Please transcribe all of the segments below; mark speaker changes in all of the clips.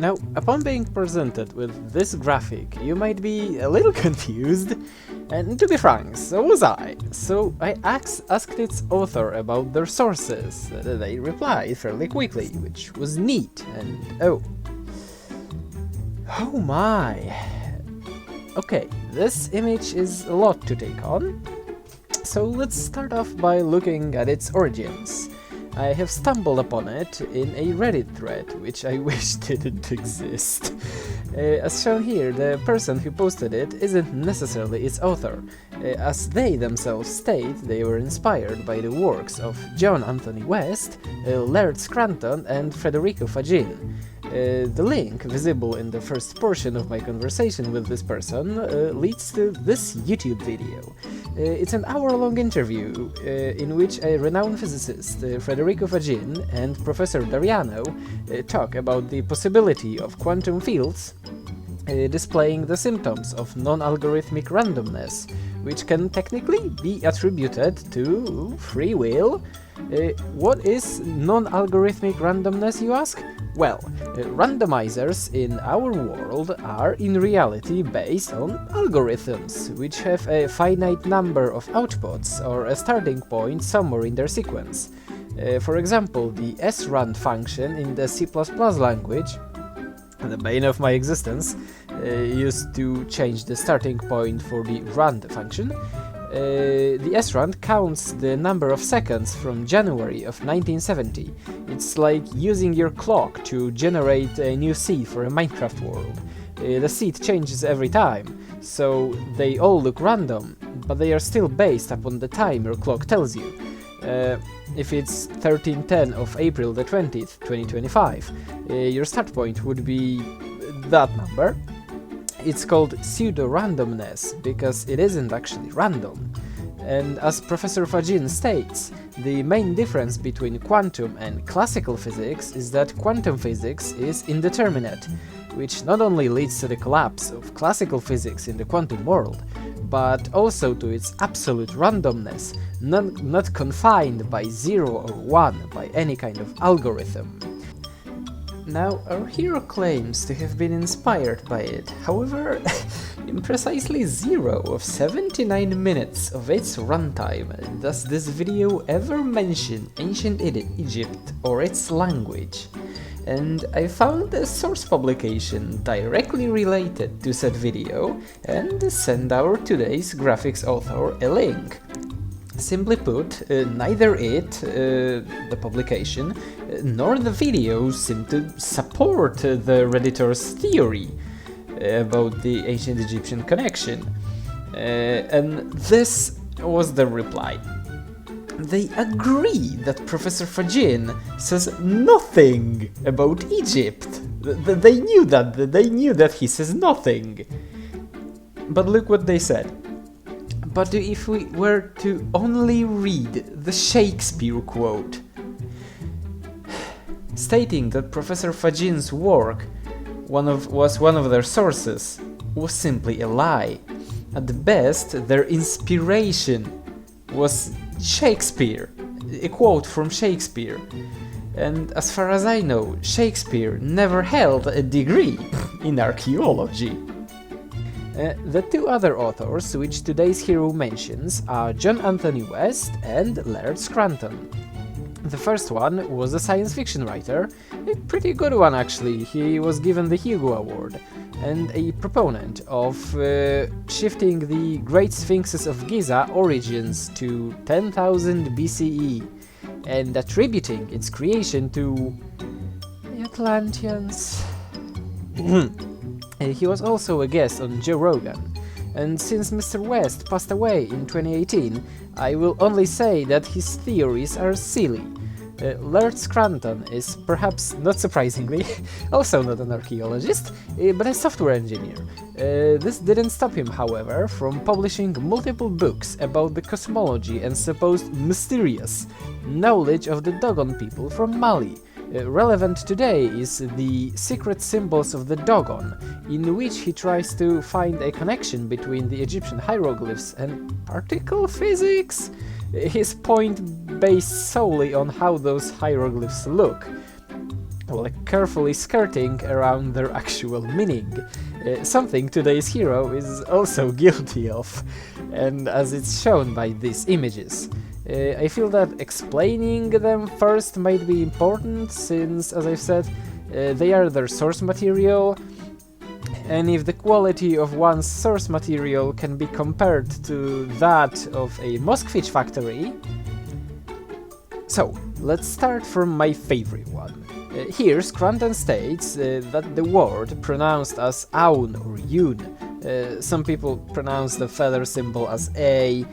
Speaker 1: Now, upon being presented with this graphic, you might be a little confused, and to be frank, so was I. So I asked its author about their sources. They replied fairly quickly, which was neat, and oh my. Okay, this image is a lot to take on, so let's start off by looking at its origins. I have stumbled upon it in a Reddit thread, which I wish didn't exist. As shown here, the person who posted it isn't necessarily its author. As they themselves state, they were inspired by the works of John Anthony West, Laird Scranton and Federico Faggin. The link, visible in the first portion of my conversation with this person, leads to this YouTube video. It's an hour-long interview in which a renowned physicist, Federico Faggin, and Professor D'Ariano talk about the possibility of quantum fields displaying the symptoms of non-algorithmic randomness, which can technically be attributed to free will. What is non-algorithmic randomness, you ask? Well, randomizers in our world are in reality based on algorithms, which have a finite number of outputs or a starting point somewhere in their sequence. For example, the srand function in the C++ language, the bane of my existence, used to change the starting point for the rand function. The srand counts the number of seconds from January of 1970. It's like using your clock to generate a new seed for a Minecraft world. The seed changes every time, so they all look random, but they are still based upon the time your clock tells you. If it's 1310 of April the 20th, 2025, your start point would be that number. It's called pseudo-randomness because it isn't actually random. And as Professor Faggin states, the main difference between quantum and classical physics is that quantum physics is indeterminate, which not only leads to the collapse of classical physics in the quantum world, but also to its absolute randomness, not confined by 0 or 1 by any kind of algorithm. Now, our hero claims to have been inspired by it, however, in precisely 0 of 79 minutes of its runtime does this video ever mention ancient Egypt or its language. And I found a source publication directly related to said video and send our today's graphics author a link. Simply put, neither it, the publication, nor the video seem to support the Redditor's theory about the ancient Egyptian connection. And this was the reply. They agree that Professor Faggin says nothing about Egypt. They knew that he says nothing. But look what they said. But if we were to only read the Shakespeare quote, stating that Professor Faggin's work was one of their sources, was simply a lie. At best, their inspiration was Shakespeare, a quote from Shakespeare. And as far as I know, Shakespeare never held a degree in archaeology. The two other authors which today's hero mentions are John Anthony West and Laird Scranton. The first one was a science fiction writer, a pretty good one actually. He was given the Hugo Award, and a proponent of shifting the Great Sphinxes of Giza origins to 10,000 BCE and attributing its creation to the Atlanteans. He was also a guest on Joe Rogan, and since Mr. West passed away in 2018, I will only say that his theories are silly. Lord Scranton is, perhaps not surprisingly, also not an archaeologist, but a software engineer. This didn't stop him, however, from publishing multiple books about the cosmology and supposed mysterious knowledge of the Dogon people from Mali. Relevant today is the Secret Symbols of the Dogon, in which he tries to find a connection between the Egyptian hieroglyphs and particle physics. His point based solely on how those hieroglyphs look, while carefully skirting around their actual meaning, something today's hero is also guilty of, and as it's shown by these images. I feel that explaining them first might be important, since, as I've said, they are their source material, and if the quality of one's source material can be compared to that of a Moskvich factory. So, let's start from my favorite one. Here, Scranton states that the word pronounced as aun or yun. Some people pronounce the feather symbol as a,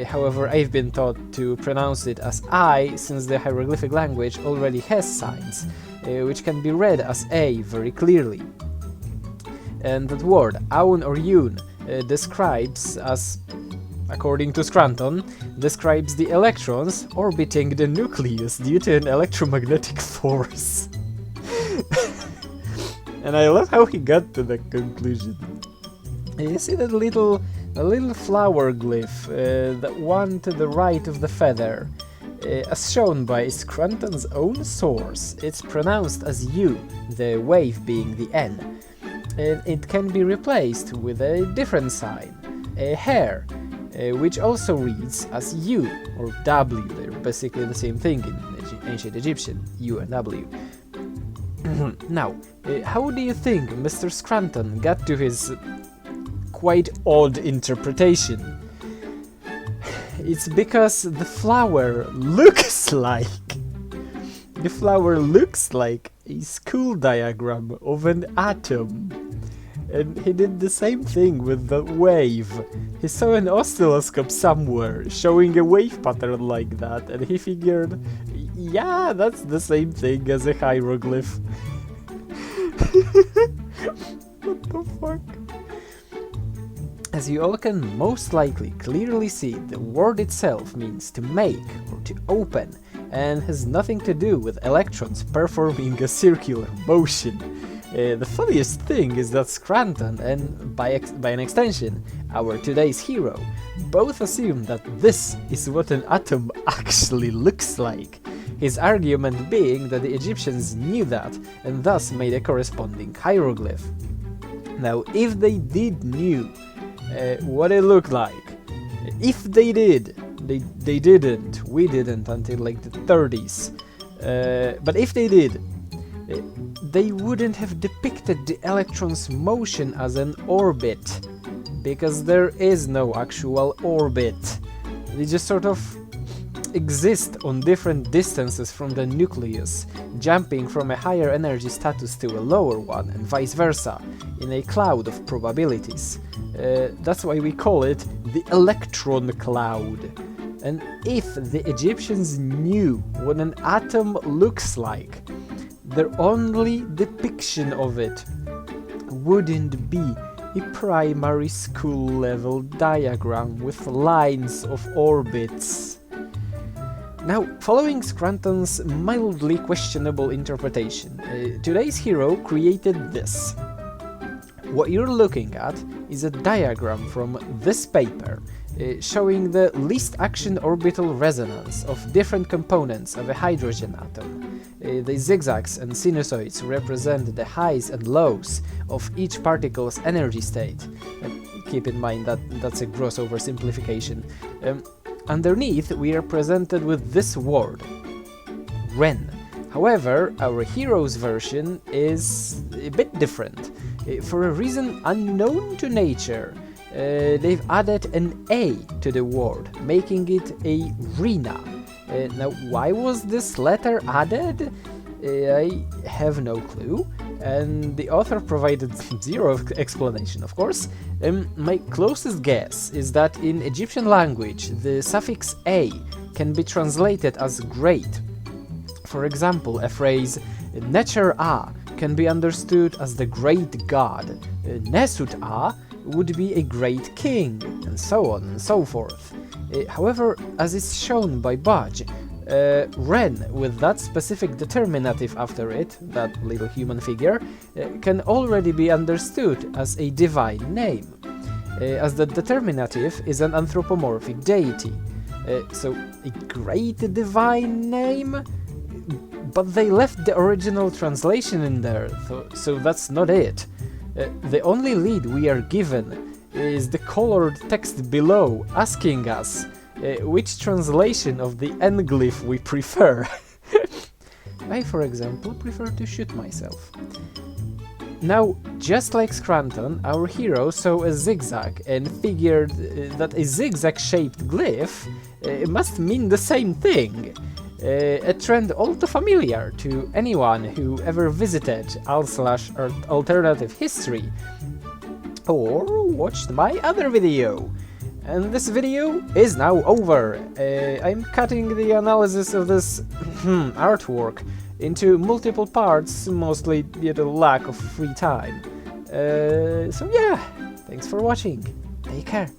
Speaker 1: however I've been taught to pronounce it as I, since the hieroglyphic language already has signs, which can be read as a very clearly. And that word, aun or yun, describes, as according to Scranton, describes the electrons orbiting the nucleus due to an electromagnetic force. And I love how he got to that conclusion. You see that little flower glyph, that one to the right of the feather, as shown by Scranton's own source, it's pronounced as U, the wave being the N. And it can be replaced with a different sign, a hair, which also reads as U or W. They're basically the same thing in ancient Egyptian, U and W. Now, how do you think Mr. Scranton got to his quite odd interpretation? It's because the flower looks like a school diagram of an atom. And he did the same thing with the wave. He saw an oscilloscope somewhere showing a wave pattern like that, and he figured, yeah, that's the same thing as a hieroglyph. What the fuck? As you all can most likely clearly see, the word itself means to make or to open, and has nothing to do with electrons performing a circular motion. The funniest thing is that Scranton and, by an extension, our today's hero, both assume that this is what an atom actually looks like, his argument being that the Egyptians knew that and thus made a corresponding hieroglyph. Now, if they did knew what it looked like, if they did, they didn't, we didn't until like the 30s, but if they did, they wouldn't have depicted the electron's motion as an orbit, because there is no actual orbit. They just sort of exist on different distances from the nucleus, jumping from a higher energy status to a lower one, and vice versa, in a cloud of probabilities. That's why we call it the electron cloud. And if the Egyptians knew what an atom looks like, their only depiction of it wouldn't be a primary school level diagram with lines of orbits. Now, following Scranton's mildly questionable interpretation, today's hero created this. What you're looking at is a diagram from this paper, showing the least action orbital resonance of different components of a hydrogen atom. The zigzags and sinusoids represent the highs and lows of each particle's energy state. Keep in mind that that's a gross oversimplification. Underneath, we are presented with this word, Ren. However, our hero's version is a bit different. For a reason unknown to nature, they've added an A to the word, making it a Rina. Now, why was this letter added? I have no clue, and the author provided zero explanation, of course. My closest guess is that in Egyptian language, the suffix A can be translated as great, For example, a phrase Nature-A can be understood as the great god, Nesut-A would be a great king, and so on and so forth. However, as is shown by Budge, Ren, with that specific determinative after it, that little human figure, can already be understood as a divine name, as the determinative is an anthropomorphic deity. So, a great divine name? But they left the original translation in there, so that's not it. The only lead we are given is the colored text below asking us which translation of the N-glyph we prefer. I, for example, prefer to shoot myself. Now, just like Scranton, our hero saw a zigzag and figured that a zigzag-shaped glyph must mean the same thing. A trend all too familiar to anyone who ever visited r/alternative history or watched my other video. And this video is now over. I'm cutting the analysis of this artwork into multiple parts, mostly due to lack of free time. So yeah, thanks for watching. Take care.